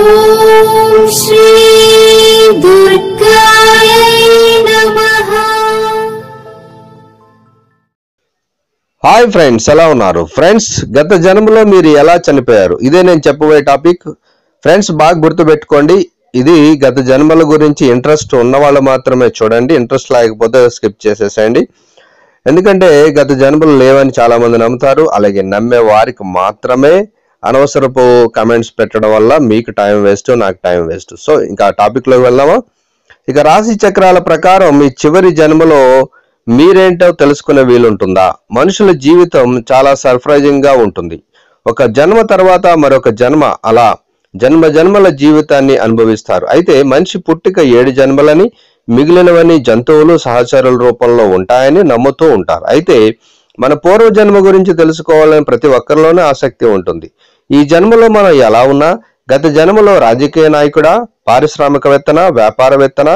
ఓం శ్రీ దుర్గాయ నమః. Hi friends, ఎలా ఉన్నారు ఫ్రెండ్స్? గత జన్మలో మీరు ఎలా చనిపోయారు, ఇదే నేను చెప్పబోయే టాపిక్. ఫ్రెండ్స్ బాగా గుర్తుపెట్టుకోండి, ఇది గత జన్మల గురించి ఇంట్రెస్ట్ ఉన్న వాళ్ళు మాత్రమే చూడండి, ఇంట్రెస్ట్ లేకపోతే స్కిప్ చేసేసేయండి. ఎందుకంటే గత జన్మలు లేవని చాలా మంది నమ్ముతారు. అలాగే నమ్మే వారికి మాత్రమే అనవసరపు కమెంట్స్ పెట్టడం వల్ల మీకు టైం వేస్ట్, నాకు టైం వేస్ట్. సో ఇంకా టాపిక్ లోకి వెళ్దామా? ఇక రాశి చక్రాల ప్రకారం మీ చివరి జన్మలో మీరేంటో తెలుసుకునే వీలుంటుందా? మనుషుల జీవితం చాలా సర్ప్రైజింగ్ గా ఉంటుంది. ఒక జన్మ తర్వాత మరొక జన్మ, అలా జన్మ జన్మల జీవితాన్ని అనుభవిస్తారు. అయితే మనిషి పుట్టిక 7 జన్మలని, మిగిలినవన్నీ జంతువులు సహచరుల రూపంలో ఉంటాయని నమ్ముతూ ఉంటారు. అయితే మన పూర్వజన్మ గురించి తెలుసుకోవాలని ప్రతి ఒక్కరిలోనే ఆసక్తి ఉంటుంది. ఈ జన్మలో మనం ఎలా ఉన్నా, గత జన్మలో రాజకీయ నాయకుడా, పారిశ్రామికవేత్తనా, వ్యాపారవేత్తనా,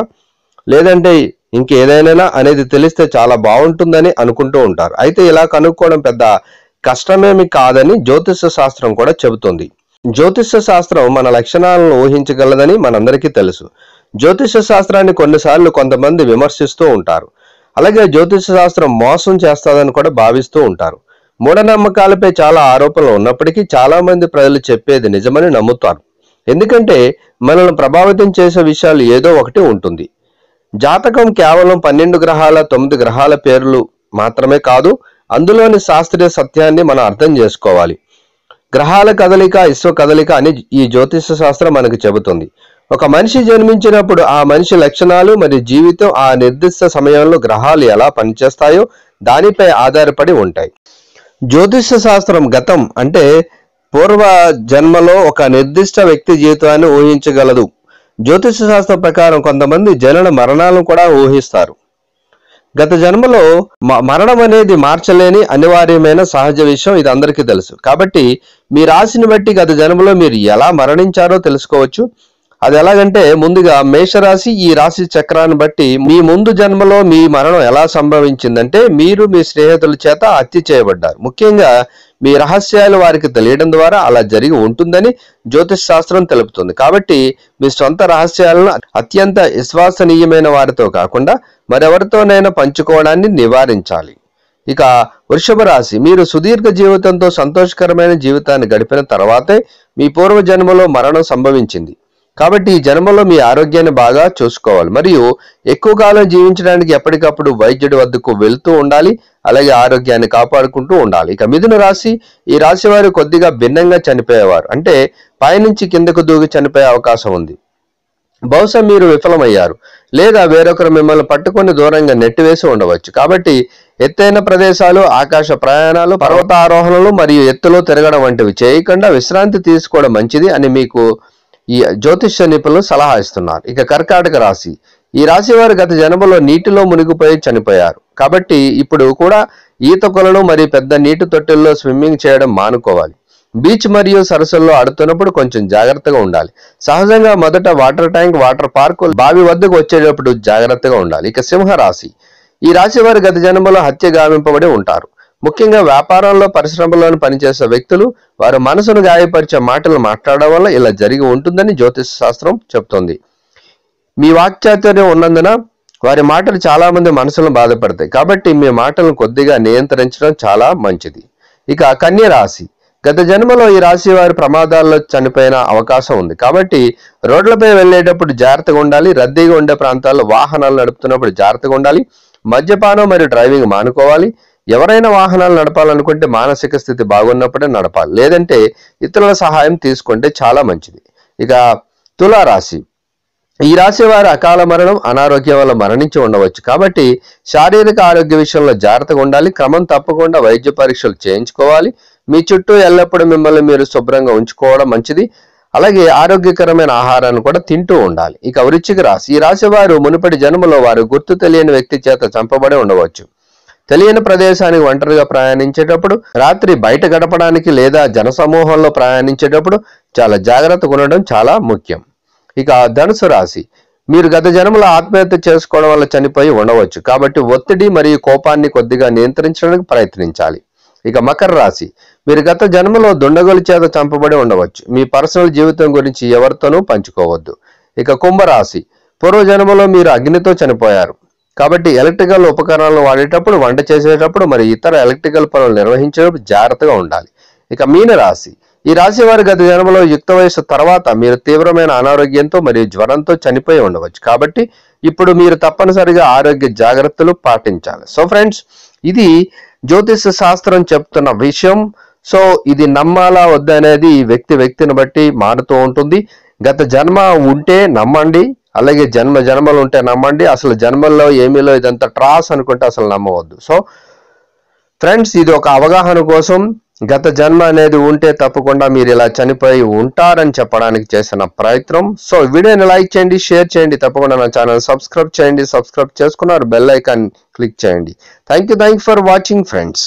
లేదంటే ఇంకేదైనా అనేది తెలిస్తే చాలా బాగుంటుందని అనుకుంటూ ఉంటారు. అయితే ఇలా కనుక్కోవడం పెద్ద కష్టమేమి కాదని జ్యోతిష శాస్త్రం కూడా చెబుతుంది. జ్యోతిష శాస్త్రం మన లక్షణాలను ఊహించగలదని మనందరికీ తెలుసు. జ్యోతిష శాస్త్రాన్ని కొన్నిసార్లు కొంతమంది విమర్శిస్తూ ఉంటారు. అలాగే జ్యోతిష శాస్త్రం మోసం చేస్తాదని కూడా భావిస్తూ ఉంటారు. మూఢనమ్మకాలపై చాలా ఆరోపణలు ఉన్నప్పటికీ చాలా మంది ప్రజలు చెప్పేది నిజమని నమ్ముతారు. ఎందుకంటే మనల్ని ప్రభావితం చేసే విషయాలు ఏదో ఒకటి ఉంటుంది. జాతకం కేవలం 12 గ్రహాల 9 గ్రహాల పేర్లు మాత్రమే కాదు, అందులోని శాస్త్రీయ సత్యాన్ని మనం అర్థం చేసుకోవాలి. గ్రహాల కదలిక, విశ్వ కదలిక అని ఈ జ్యోతిష శాస్త్రం మనకు చెబుతుంది. ఒక మనిషి జన్మించినప్పుడు ఆ మనిషి లక్షణాలు మరియు జీవితం ఆ నిర్దిష్ట సమయంలో గ్రహాలు ఎలా పనిచేస్తాయో దానిపై ఆధారపడి ఉంటాయి. జ్యోతిష శాస్త్రం గతం అంటే పూర్వ జన్మలో ఒక నిర్దిష్ట వ్యక్తి జీవితాన్ని ఊహించగలదు. జ్యోతిష శాస్త్రం ప్రకారం కొంతమంది జనన మరణాలను కూడా ఊహిస్తారు. గత జన్మలో మరణం అనేది మార్చలేని అనివార్యమైన సహజ విషయం, ఇది అందరికీ తెలుసు. కాబట్టి మీ రాశిని బట్టి గత జన్మలో మీరు ఎలా మరణించారో తెలుసుకోవచ్చు. అది ఎలాగంటే, ముందుగా మేషరాశి, ఈ రాశి చక్రాన్ని బట్టి మీ ముందు జన్మలో మీ మరణం ఎలా సంభవించిందంటే, మీరు మీ స్నేహితుల చేత హత్య చేయబడ్డారు. ముఖ్యంగా మీ రహస్యాలు వారికి తెలియడం ద్వారా అలా జరిగి ఉంటుందని జ్యోతిష్ శాస్త్రం తెలుపుతుంది. కాబట్టి మీ సొంత రహస్యాలను అత్యంత విశ్వసనీయమైన వారితో కాకుండా మరెవరితోనైనా పంచుకోవడాన్ని నివారించాలి. ఇక వృషభ రాశి, మీరు సుదీర్ఘ జీవితంతో సంతోషకరమైన జీవితాన్ని గడిపిన తర్వాతే మీ పూర్వ జన్మలో మరణం సంభవించింది. కాబట్టి ఈ జన్మలో మీ ఆరోగ్యాన్ని బాగా చూసుకోవాలి మరియు ఎక్కువ కాలం జీవించడానికి ఎప్పటికప్పుడు వైద్యుడి వద్దకు వెళ్తూ ఉండాలి. అలాగే ఆరోగ్యాన్ని కాపాడుకుంటూ ఉండాలి. ఇక మిథున రాశి, ఈ రాశి వారు కొద్దిగా భిన్నంగా చనిపోయేవారు. అంటే పైనుంచి కిందకు దూకి చనిపోయే అవకాశం ఉంది. బహుశా మీరు విఫలమయ్యారు లేదా వేరొకరు మిమ్మల్ని పట్టుకొని దూరంగా నెట్టివేసి ఉండవచ్చు. కాబట్టి ఎత్తైన ప్రదేశాలు, ఆకాశ ప్రయాణాలు, పర్వతారోహణలు మరియు ఎత్తులో తిరగడం వంటివి చేయకుండా విశ్రాంతి తీసుకోవడం మంచిది అని మీకు ఈ జ్యోతిష నిపుణులు సలహా ఇస్తున్నారు. ఇక కర్కాటక రాశి, ఈ రాశి వారు గత జన్మలో నీటిలో మునిగిపోయి చనిపోయారు. కాబట్టి ఇప్పుడు కూడా ఈత కొలను మరియు పెద్ద నీటి తొట్టెల్లో స్విమ్మింగ్ చేయడం మానుకోవాలి. బీచ్ మరియు సరస్సుల్లో ఆడుతున్నప్పుడు కొంచెం జాగ్రత్తగా ఉండాలి. సహజంగా మొదట వాటర్ ట్యాంక్, వాటర్ పార్క్, బావి వద్దకు వచ్చేటప్పుడు జాగ్రత్తగా ఉండాలి. ఇక సింహరాశి, ఈ రాశి వారు గత జన్మలో హత్య గావింపబడి ఉంటారు. ముఖ్యంగా వ్యాపారంలో, పరిశ్రమలోని పనిచేసే వ్యక్తులు వారి మనసును గాయపరిచే మాటలు మాట్లాడడం వల్ల ఇలా జరిగి ఉంటుందని జ్యోతిష శాస్త్రం చెప్తోంది. మీ వాక్చాతుర్యం ఉన్నందున వారి మాటలు చాలా మంది మనసులను బాధపడతాయి. కాబట్టి మీ మాటలను కొద్దిగా నియంత్రించడం చాలా మంచిది. ఇక కన్య రాశి, గత జన్మలో ఈ రాశి వారి ప్రమాదాల్లో చనిపోయిన అవకాశం ఉంది. కాబట్టి రోడ్లపై వెళ్ళేటప్పుడు జాగ్రత్తగా ఉండాలి. రద్దీగా ఉండే ప్రాంతాల్లో వాహనాలు నడుపుతున్నప్పుడు జాగ్రత్తగా ఉండాలి. మద్యపానం మరియు డ్రైవింగ్ మానుకోవాలి. ఎవరైనా వాహనాలు నడపాలనుకుంటే మానసిక స్థితి బాగున్నప్పుడే నడపాలి, లేదంటే ఇతరుల సహాయం తీసుకుంటే చాలా మంచిది. ఇక తులారాశి, ఈ రాశి వారు అకాల మరణం, అనారోగ్యం వల్ల మరణించి ఉండవచ్చు. కాబట్టి శారీరక ఆరోగ్య విషయంలో జాగ్రత్తగా ఉండాలి. క్రమం తప్పకుండా వైద్య పరీక్షలు చేయించుకోవాలి. మీ చుట్టూ ఎల్లప్పుడూ మిమ్మల్ని మీరు శుభ్రంగా ఉంచుకోవడం మంచిది. అలాగే ఆరోగ్యకరమైన ఆహారాన్ని కూడా తింటూ ఉండాలి. ఇక వృశ్చిక రాశి, ఈ రాశి వారు మునుపటి జన్మలో వారు గుర్తు తెలియని వ్యక్తి చేత చంపబడి ఉండవచ్చు. తెలియని ప్రదేశానికి ఒంటరిగా ప్రయాణించేటప్పుడు, రాత్రి బయట గడపడానికి లేదా జనసమూహంలో ప్రయాణించేటప్పుడు చాలా జాగ్రత్తగా ఉండడం చాలా ముఖ్యం. ఇక ధనుసు రాశి, మీరు గత జన్మలో ఆత్మహత్య చేసుకోవడం వల్ల చనిపోయి ఉండవచ్చు. కాబట్టి ఒత్తిడి మరియు కోపాన్ని కొద్దిగా నియంత్రించడానికి ప్రయత్నించాలి. ఇక మకర రాశి, మీరు గత జన్మలో దుండగుల చేత చంపబడి ఉండవచ్చు. మీ పర్సనల్ జీవితం గురించి ఎవరితోనూ పంచుకోవద్దు. ఇక కుంభరాశి, పూర్వజన్మలో మీరు అగ్నితో చనిపోయారు కాబట్టి ఎలక్ట్రికల్ ఉపకరణాలను వాడేటప్పుడు, వంట చేసేటప్పుడు మరి ఇతర ఎలక్ట్రికల్ పనులు నిర్వహించేటప్పుడు జాగ్రత్తగా ఉండాలి. ఇక మీన రాశి, ఈ రాశి వారి గత జన్మలో యుక్త వయసు తర్వాత మీరు తీవ్రమైన అనారోగ్యంతో మరియు జ్వరంతో చనిపోయి ఉండవచ్చు. కాబట్టి ఇప్పుడు మీరు తప్పనిసరిగా ఆరోగ్య జాగ్రత్తలు పాటించాలి. సో ఫ్రెండ్స్, ఇది జ్యోతిష శాస్త్రం చెప్తున్న విషయం. సో ఇది నమ్మాలా వద్దనేది వ్యక్తిని బట్టి మారుతూ ఉంటుంది. గత జన్మ ఉంటే నమ్మండి, అలాగే జన్మలు ఉంటే నమ్మండి. అసలు జన్మల్లో ఏమీలో ఇదంతా ట్రాస్ అనుకుంటే అసలు నమ్మవద్దు. సో ఫ్రెండ్స్, ఇది ఒక అవగాహన కోసం, గత జన్మ అనేది ఉంటే తప్పకుండా మీరు ఇలా చనిపోయి ఉంటారని చెప్పడానికి చేసిన ప్రయత్నం. సో వీడియోని లైక్ చేయండి, షేర్ చేయండి, తప్పకుండా నా ఛానల్ సబ్స్క్రైబ్ చేయండి. సబ్స్క్రైబ్ చేసుకున్నారు, బెల్ ఐకాన్ క్లిక్ చేయండి. Thank you for watching friends.